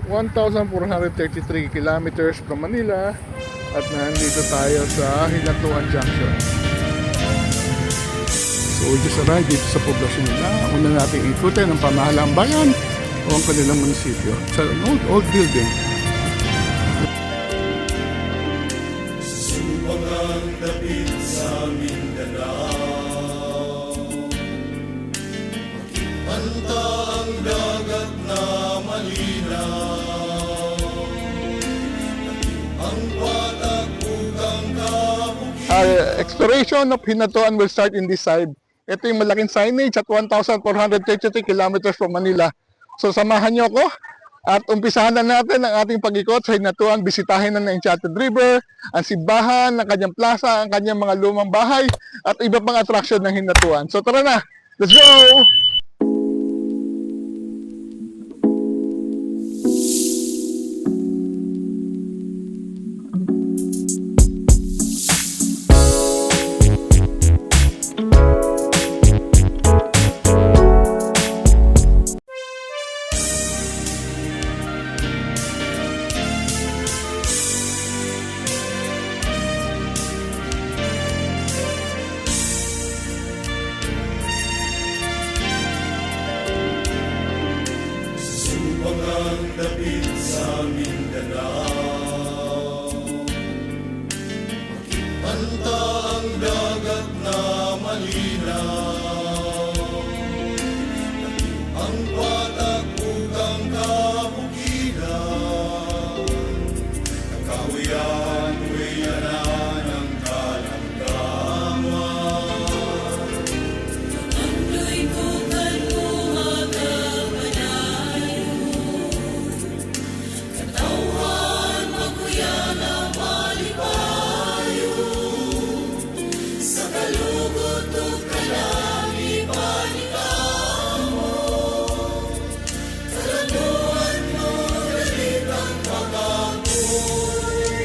1,433 kilometers from Manila at nandito tayo sa Hinatuan Junction. So just arrived dito sa poblasyon nila. Una natin ikutin ang pamahalang bayan o ang kanilang munisipyo. Sa old building. Subang ang dapit sa Mindanao, makipanta ang dagat na malinaw, ang patak bukang kabukid. Exploration of Hinatuan will start in this side. Ito yung malaking signage at 1,433 kilometers from Manila. So samahan nyo ako at umpisahan na natin ang ating pag-ikot sa Hinatuan. Bisitahin na ng Enchanted River, ang simbahan, ang kanyang plaza, ang kanyang mga lumang bahay at iba pang attraction ng Hinatuan. So tara na, let's go! Subang ang dapit sa Mindanao, makipanta ang dagat na malinaw, ang patak bukang kabukiran, nagkahuyan-huyanan ang kalangawan. Anglo'y bukan umagapanayo, katawan magkuyan ang malipayo, sa kalugot o kalami panikamo, kalanuan mo dalit ang pagkakoy.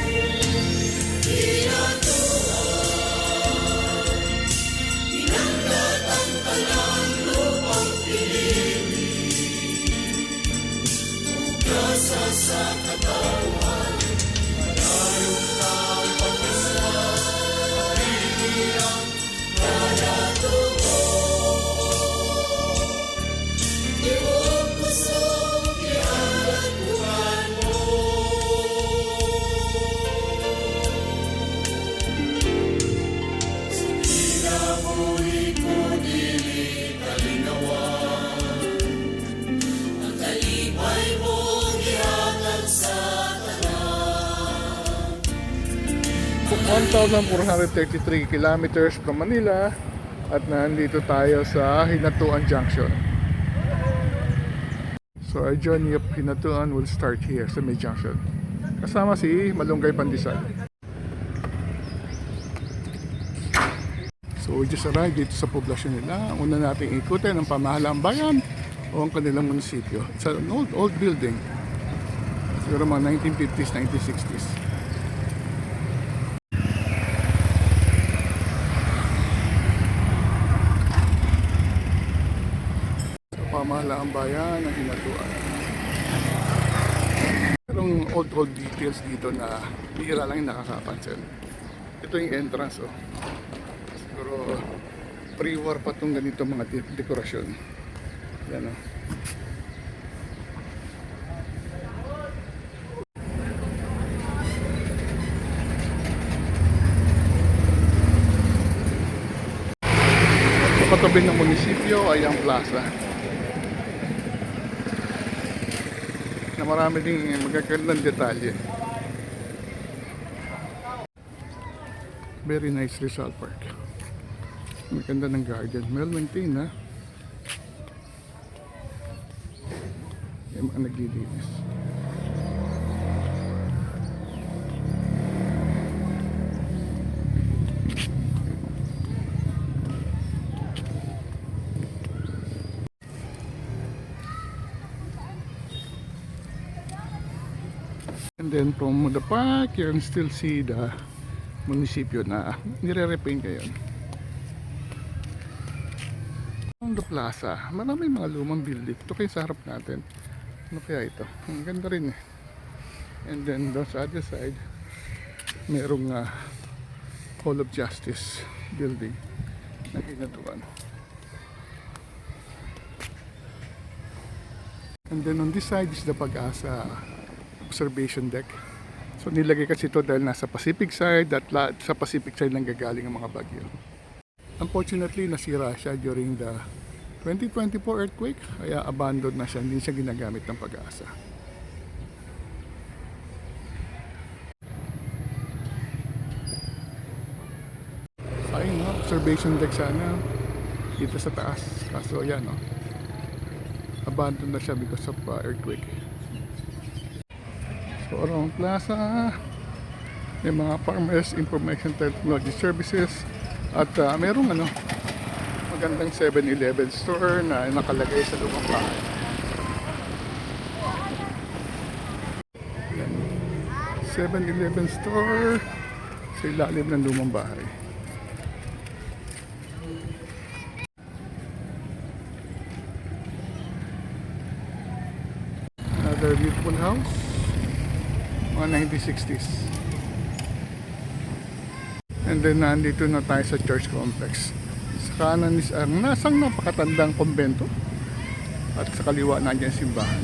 Hinatuan, pinanggat ang talang lupang pinili, ugasa sa katawan, malayong ng pagkasal, piniyang kalatubo. Iwag pusong ihalatuan mo. Sa kinabuhi ko dili kalinawan, ang kalipay mong ihatag sa tanan. 1,433 kilometers from Manila at nandito tayo sa Hinatuan Junction. So our journey of Hinatuan will start here sa May Junction. Kasama si Malunggay Pandesal. So we just arrived dito sa poblasyon nila. Una natin ikutin ang pamahalang bayan o ang kanilang munisipyo. It's an old building. Siguro mga 1950s, 1960s. Pamahalaang bayan ng Hinatuan. Merong old details dito na bihira lang yung nakakapansin. Ito yung entrance, oh. Siguro pre-war pa itong ganito mga dekorasyon. Yan, oh. Katabi ng munisipyo ay ang plaza. Na marami ding magagandang detalye. Very nice Rizal Park. Maganda ng garden. Well maintained, ha? Yung mga naglilinis. And then from the park, you can still see the munisipyo na nire-repaint ngayon. On the plaza, maraming mga lumang building. Ito kayo sa harap natin. Ano kaya ito? Ang ganda rin eh. And then doon sa other side, merong Hall of Justice building na hinatuan. And then on this side is the Pag-asa observation deck. So nilagay kasi ito dahil nasa Pacific side at sa Pacific side lang gagaling ang mga bagyo. Unfortunately, nasira siya during the 2024 earthquake, kaya abandoned na siya, hindi siya ginagamit ng Pag-asa. Ayun, no? Observation deck sana dito sa taas. Kaso yan, no? Abandoned na siya because of earthquake. So around Plaza, may mga Farmers Information Technology Services at merong magandang 7-Eleven store na nakalagay sa lumang bahay. Yan. 7-Eleven store sa ilalim ng lumang bahay. Another beautiful house, mga 1960s. And then nandito na tayo sa church complex. Sa kanan is ang nasang napakatandang kumbento at sa kaliwa nandiyan simbahan.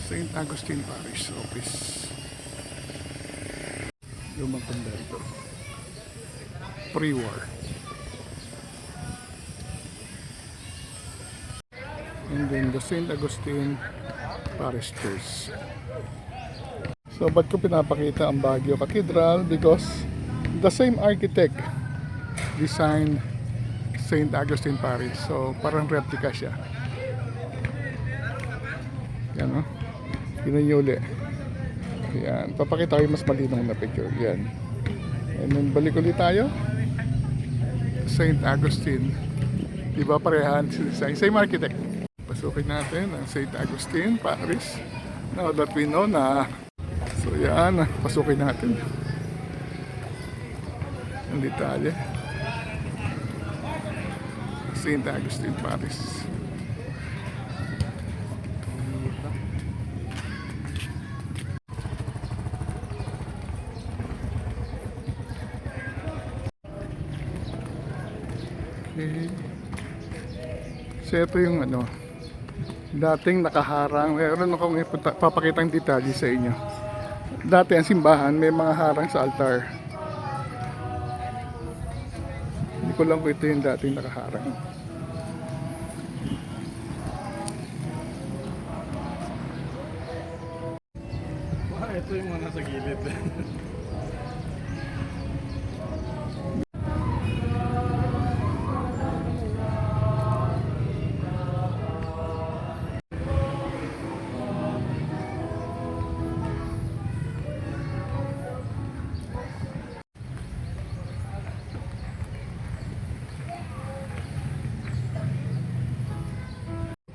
St. Augustine Parish Office. Lumang kumbento. Pre-war. And then the St. Augustine Parish Church. So ba't ko pinapakita ang Baguio Cathedral? Because the same architect designed St. Augustine Parish. So parang replica siya. Yan, no? Pinanyuli. Yan. Papakita ko yung mas malinaw na picture. Yan. And then balik ulit tayo. St. Augustine. Diba parehan si design? Same architect. Pasukin natin ang St. Augustine Parish. Now that we know na. So yan, pasukin natin. Ang detalye. St. Augustine Parish. Okay. So ito yung dating nakaharang. Meron akong papakitang detalye sa inyo. Dati ang simbahan may mga harang sa altar. Hindi ko lang kung ito yung dating nakaharang. Ito yung mga nasa gilid.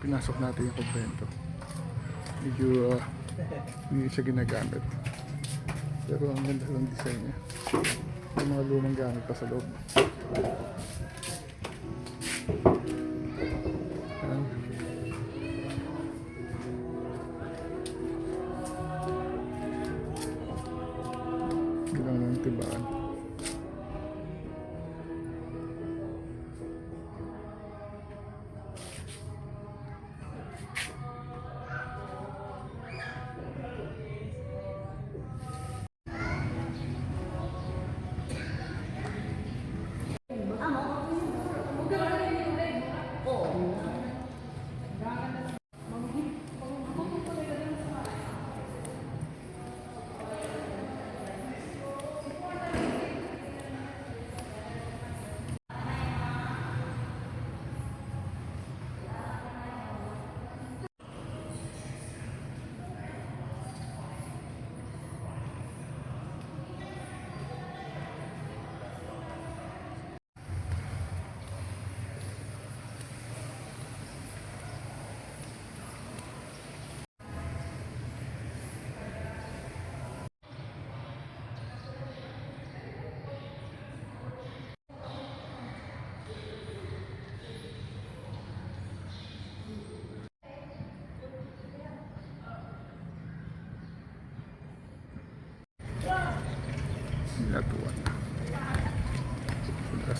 Pinasok natin yung kumbento. Medyo hindi siya ginagamit. Pero ang ganda ng design niya. May mga lumang gamit pa sa loob. Ayan. Bilang ng tibaan.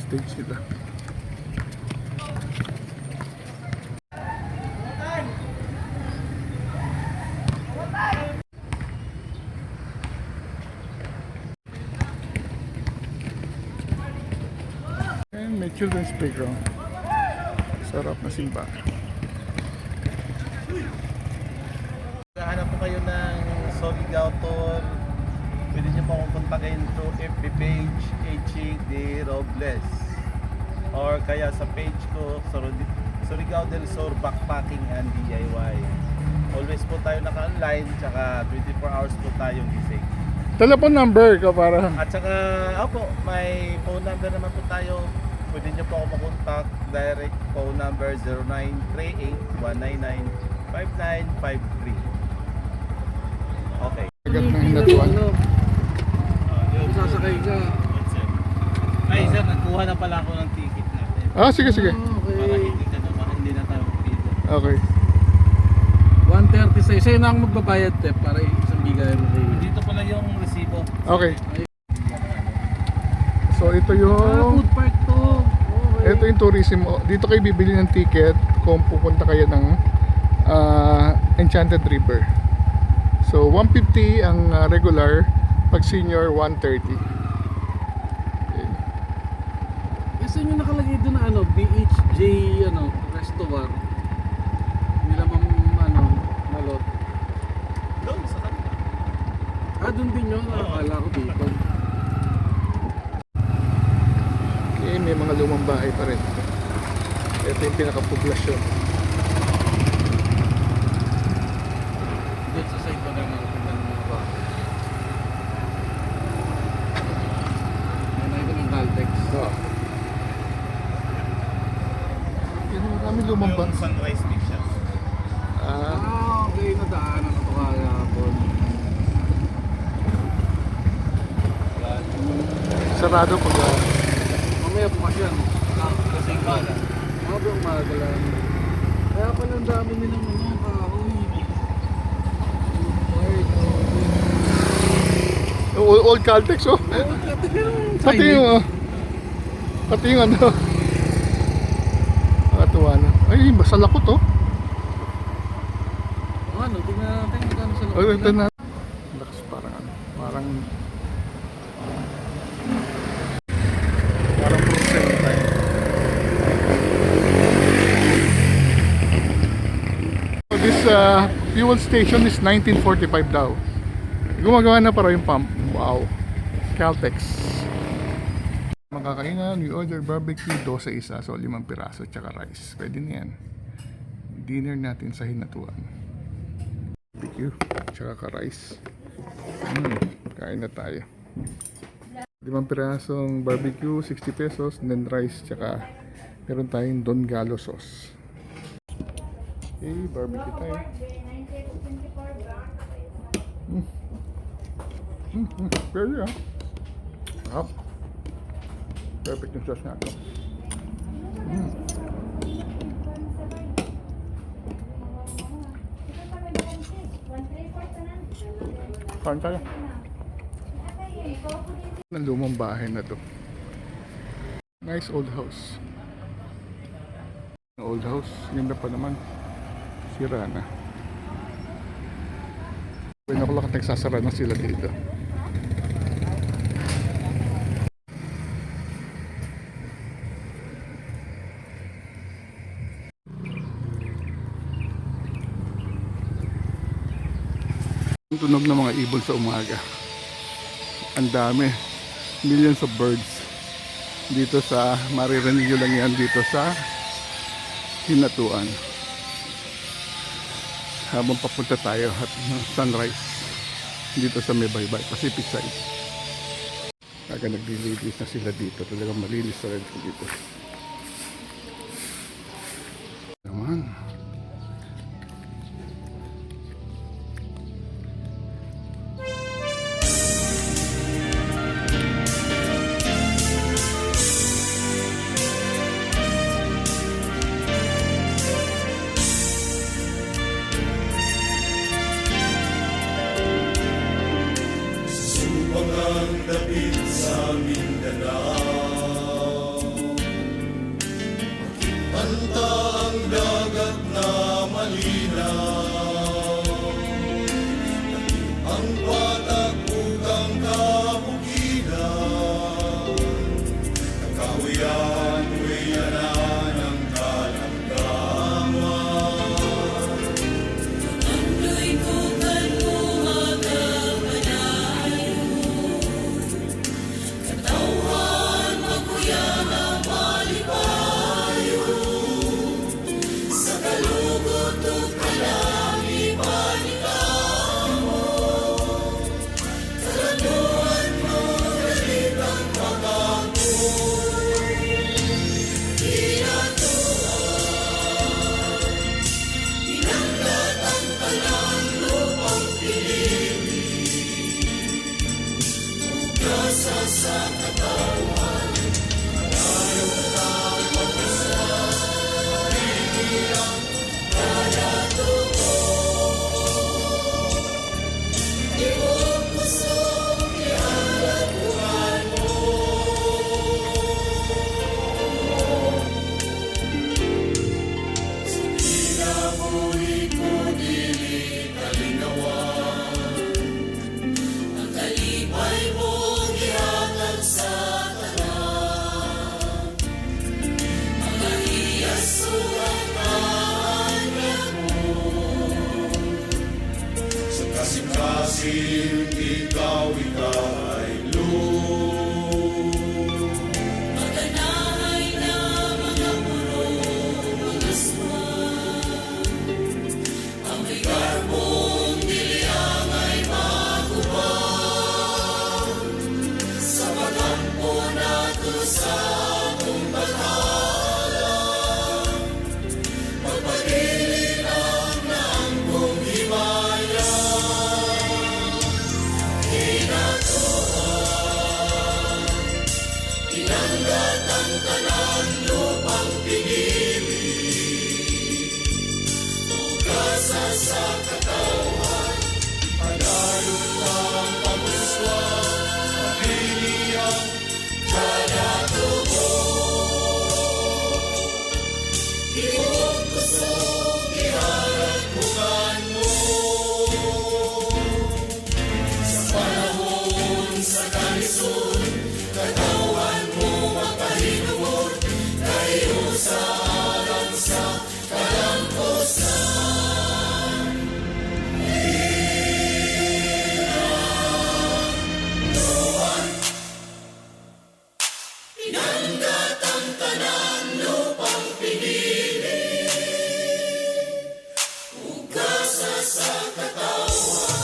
stage nila. And may children's playground. Sarap na simbahan. Hanap po kayo ng Surigao Tour, pwede nyo po akong kontakin to FB page HG Robles or kaya sa page ko Surigao del Sur Backpacking and DIY. Always po tayo naka-online, tsaka 24 hours po tayong gising. Telephone number ka para. At saka, opo, may phone number naman po tayo. Pwede nyo po ako makontak. Direct phone number 0938-199-5953. Okay. Agad ng hinatuan. Sasakay ka. Ay, sir, nagkuha na pala ako ng ticket natin. Ah, sige, sige. Para hindi na tayo dito. Okay. 136. Sa'yo na ang magbabayad, Tep, para isang bigay mo kayo. Dito pala yung resibo. Okay. So ito Ah, yung food park to. Okay. ito yung tourism. Dito kayo bibili ng ticket kung pupunta kayo ng Enchanted River. So 150 ang regular, pag senior 130. Okay. Kasi yung nakalagay doon na ano, BHJ restaurant. Hindi naman malot. Doon sa kanila. Ah, doon din yun. Akala ko dito. Okay, may mga lumang bahay pa rin. Ito yung pinaka-poblasyon. Doon sa side pa naman ng mga bahay. Nanay ko ng Caltex. Oh. Yan, marami lumang Yung bahay. Sunrise Beach siya. Ah, okay. Nadaanan na ito kahapon. Sarado pag Mamaya bukas yan. Kasi umaga. Umaga lang. Kaya pala ang dami nilang kahoy. Old Caltex, oh. Pati yung pati yung ano. Nakatuwa na. Ay, masala ko to. Tingnan natin kung sa Ay, ito na. Lakas parang ano. Parang process tayo. So this fuel station is 1945 daw. Gumagawa na para yung pump. Wow. Caltex. Makakainan, we order barbecue, 12 isa. So 5 piraso, tsaka rice. Pwede na yan. Dinner natin sa Hinatuan. Barbecue, tsaka ka-rice. Kain na tayo. 5 pirasong barbecue, 60 pesos. And then rice, tsaka meron tayong Don Galo sauce. Okay, barbecue tayo. Pwede ah. Sarap. Perfect yung sauce natin. Kain tayo. Ng lumang bahay na to. Nice old house. Old house. Ganda pa naman. Sira na. Pwede ako lang nagsasara na sila dito. Tunog ng mga ibon sa umaga. Ang dami. Millions of birds. Dito sa, maririnig nyo lang yan dito sa Hinatuan. Habang papunta tayo at sunrise dito sa Mebaybay, Pacific side. Kaga naglilinis na sila dito. Talagang malinis na rin dito. Naman. Ang dapit sa Mindanao Kanta ang dagat na malinaw, ang patagpugang kabukiran, ang kahuyan-huyanan ng kalandaman. Ando'y kukan mo magkapanayo, katawan magkuyang ang malipayo, sa kalugot o kalamipan ikaw mo, kalanuan mo galitang pag-akoy, hinatuan, hinanggat ang talang lupang pinili, ugasa sa katawan, malayo kang pagpaswas, piniyang kalatuko. Iwag pusong ihalatuan mo, Kinabuhi ko dili kalinawan, ang kalipay mong ihatag sa tanan, mga hiyasuang kaanyag mo, sa kasing-kasing ikaw ika'y maganahay na mga purong mga swan, ang may garbong diliang ay makubang, sa pagampo nato sa akong baghala, magpagilinan na ang kong himaya, hinatuan, hinanggat ang tanan lupang pinili, ugasa sa katawan, padayon ang paguswan, pagiliyang kalatubo. Iwag kusong bukan mo. sa panahon sa kalisod, katawan mo magpahinumod, kayo sa alam sa kalampusan. Hinanggat ang tanan lupang pinili, ugasa sa katawan,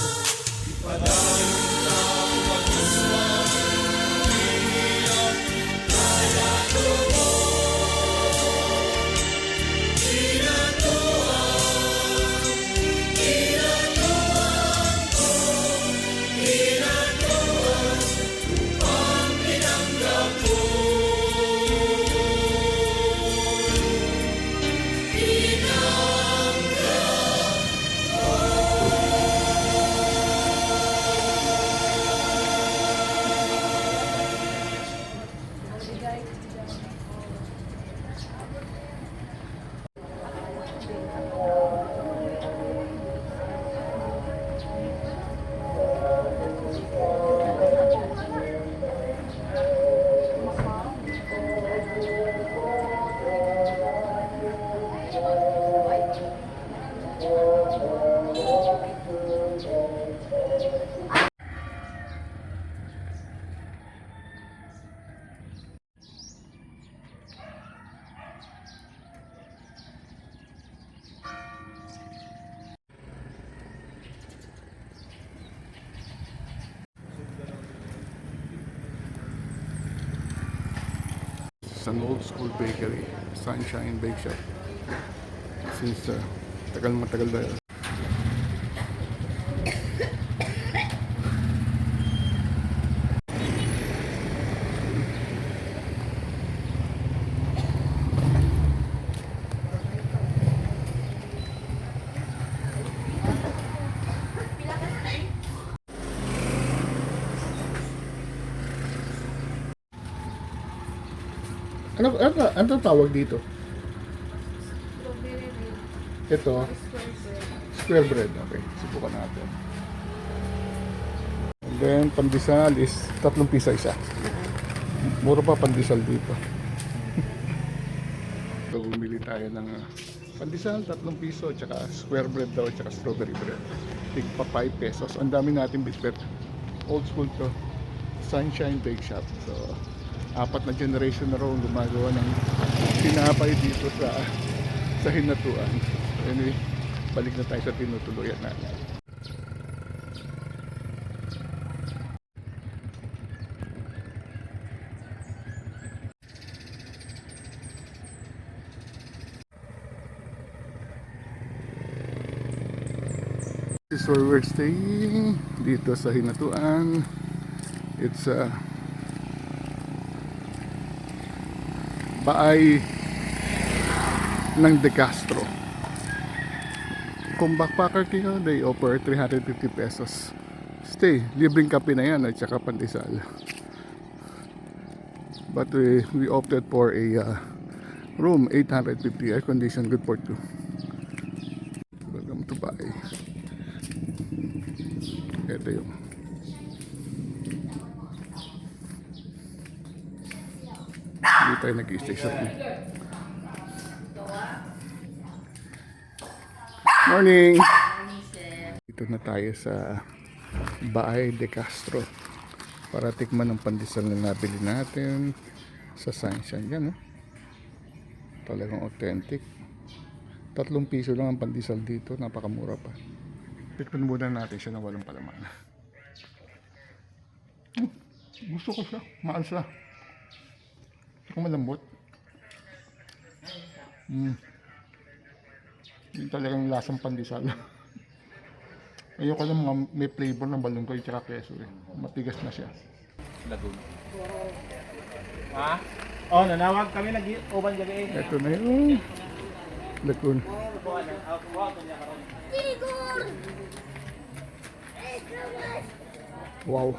It's an old school bakery, Sunshine Bake Shop. Since matagal na yun. Ano tawag dito? Ito, square bread. Okay, subukan natin. And then, pandesal is 3 piso isa. Mura pa pandesal dito. So, bumili tayo ng pandesal, 3 piso, tsaka square bread daw, tsaka strawberry bread. Tigpa 5 pesos. Ang dami natin bitbit. Old school to. Sunshine Bake Shop. So, 4 na generation na raw gumagawa ng tinapay dito sa Hinatuan. Anyway, balik na tayo sa tinutuluyan natin. This is where we're staying dito sa Hinatuan. It's baay ng De Castro. Kung backpacker kayo, they offer 350 pesos. Stay, libreng kape na yan at saka pandesal. But we opted for a room, 850, air condition, good for 2. Welcome to bahay. Ito yung hindi tayo nag-stay sa room. Morning! Dito na tayo sa Bahay de Castro para tikman ng pandesal na nabili natin sa Sunshine. Yan, no? Talagang authentic. 3 piso lang ang pandesal dito, napakamura pa. Tikman muna natin siya na walang palaman. Gusto ko siya, mahal siya. Kung malambot. Yung talagang lasang pandesal. Ayoko lang mga may flavor ng balungkoy tsaka keso eh. Matigas na siya. Lagoon. Ha? Oh, nanawag kami nag-uban gabi. Ito na yung lagoon. Wow.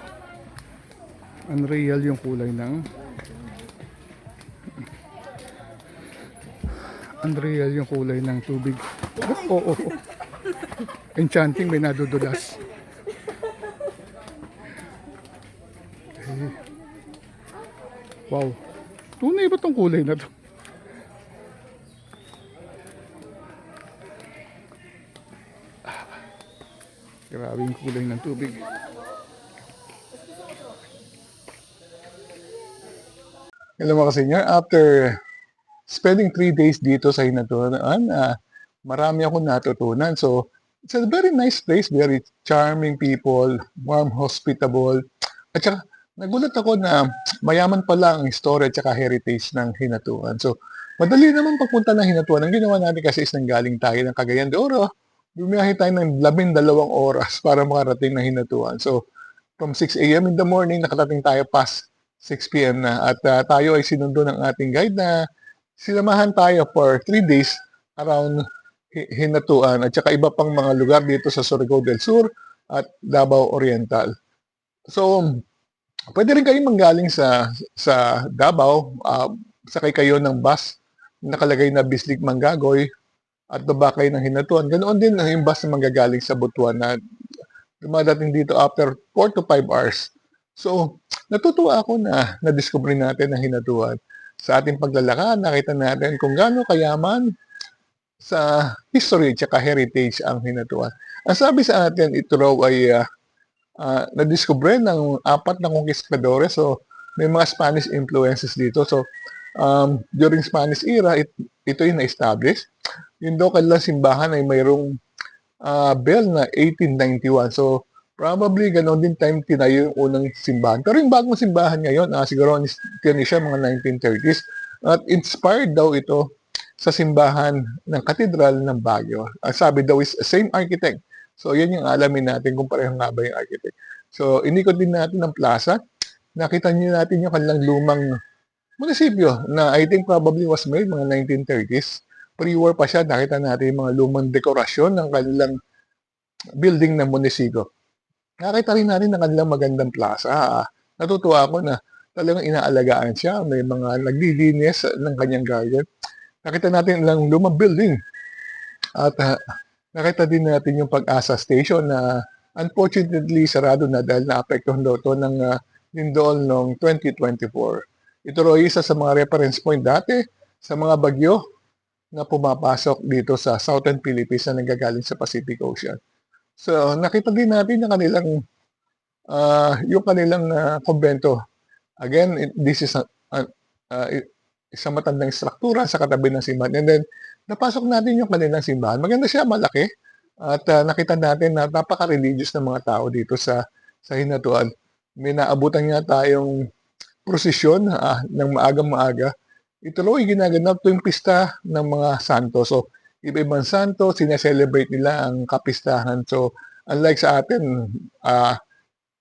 Unreal yung kulay ng tubig. Oo. Enchanting, may nadudulas. Okay. Wow. Tunay ba tong kulay na to? Grabe yung kulay ng tubig. Hello mga senior, after spending 3 days dito sa Hinatuan, marami akong natutunan. So, it's a very nice place, very charming people, warm, hospitable. At saka, nagulat ako na mayaman pala ang istorya at saka heritage ng Hinatuan. So, madali naman pagpunta ng Hinatuan. Ang ginawa natin kasi is nanggaling tayo ng Cagayan de Oro. Bumiyahe tayo ng 12 oras para makarating ng Hinatuan. So, from 6 a.m. in the morning, nakarating tayo past 6 p.m. na. At tayo ay sinundo ng ating guide na sinamahan tayo for 3 days around Hinatuan at saka iba pang mga lugar dito sa Surigao del Sur at Davao Oriental. So, pwede rin kayong manggaling sa Davao, sakay kayo ng bus, nakalagay na Bislig Mangagoy at baba kayo ng Hinatuan. Ganoon din yung bus na manggagaling sa Butuan na dumadating dito after 4 to 5 hours. So, natutuwa ako na na-discover natin ang Hinatuan. Sa ating paglalakad, nakita natin kung gaano kayaman sa history at heritage ang Hinatuan. Ang sabi sa atin, ito raw ay na-discover ng 4 na conquistadores. So, may mga Spanish influences dito. So, during Spanish era, ito yung na-establish. Yung daw kanilang simbahan ay mayroong bell na 1891. So, probably ganon din time tinayo yung unang simbahan. Pero yung bagong simbahan ngayon, siguro tinayo siya mga 1930s. At inspired daw ito sa simbahan ng Katedral ng Baguio. Ang sabi daw is same architect. So, yan yung alamin natin kung pareho nga ba yung architect. So, inikot din natin ng plaza. Nakita niyo natin yung kanilang lumang munisipyo na I think probably was made mga 1930s. Pre-war pa siya, nakita natin yung mga lumang dekorasyon ng kanilang building ng munisipyo. Nakita rin natin ang kanilang magandang plaza. Natutuwa ako na talagang inaalagaan siya. May mga naglilinis ng kanyang garden. Nakita natin ang lumang building At nakita din natin yung Pag-asa Station na unfortunately sarado na dahil naapektuhan daw ito ng lindol noong 2024. Ito raw isa sa mga reference point dati sa mga bagyo na pumapasok dito sa Southern Philippines na nanggagaling sa Pacific Ocean. So nakita din natin yung kanilang kumbento. Again, this is isang matandang struktura sa katabi ng simbahan. And then, napasok natin yung kanilang simbahan. Maganda siya, malaki. At nakita natin na napaka-religious ng mga tao dito sa Hinatuan. May naabutan nga tayong prosesyon ng maaga-maaga. Ito raw ay ginaganap tuwing pista ng mga santo. So, iba-ibang santo, sineselebrate nila ang kapistahan. So, unlike sa atin,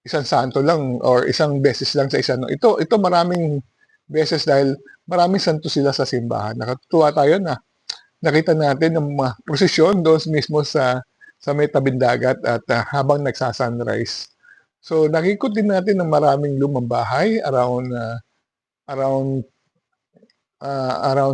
isang santo lang or isang beses lang sa isa. No? Ito maraming beses dahil maraming santo sila sa simbahan. Nakatuwa tayo na nakita natin ang mga prosesyon doon mismo sa may tabing dagat at habang nagsa-sunrise. So nakikot din natin ng maraming lumang bahay around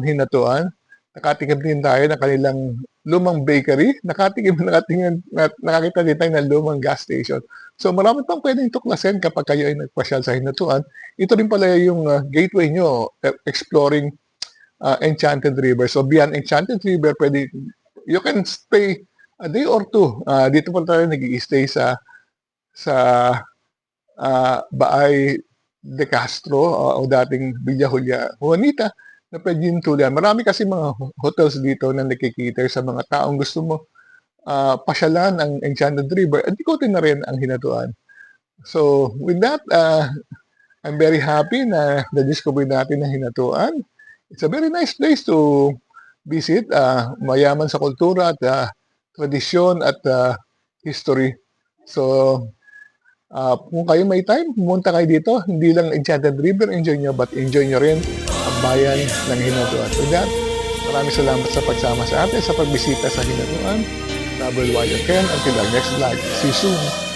Hinatuan. Nakatikim din tayo ng kanilang lumang bakery. Nakakita din tayo ng lumang gas station. So marami pang pwedeng tuklasin kapag kayo ay nagpasyal sa Hinatuan. Ito rin pala yung gateway nyo, exploring Enchanted River. So beyond Enchanted River, you can stay a day or two. Dito pa tayo nag-i-stay sa Baay de Castro o dating Villa Juanita na pwede yung tulian. Marami kasi mga hotels dito na nakikita sa mga taong gusto mo pasyalan ang Enchanted River at ikutin na rin ang Hinatuan. So with that, I'm very happy na na-discover natin ang Hinatuan. It's a very nice place to visit. Mayaman sa kultura at tradisyon at history. So kung kayo may time, pumunta kayo dito. Hindi lang Enchanted River, enjoy nyo, but enjoy nyo rin ang bayan ng Hinatuan. With that, maraming salamat sa pagsama sa atin sa pagbisita sa Hinatuan. Travel Warrior Ken. Until our next vlog. See you soon.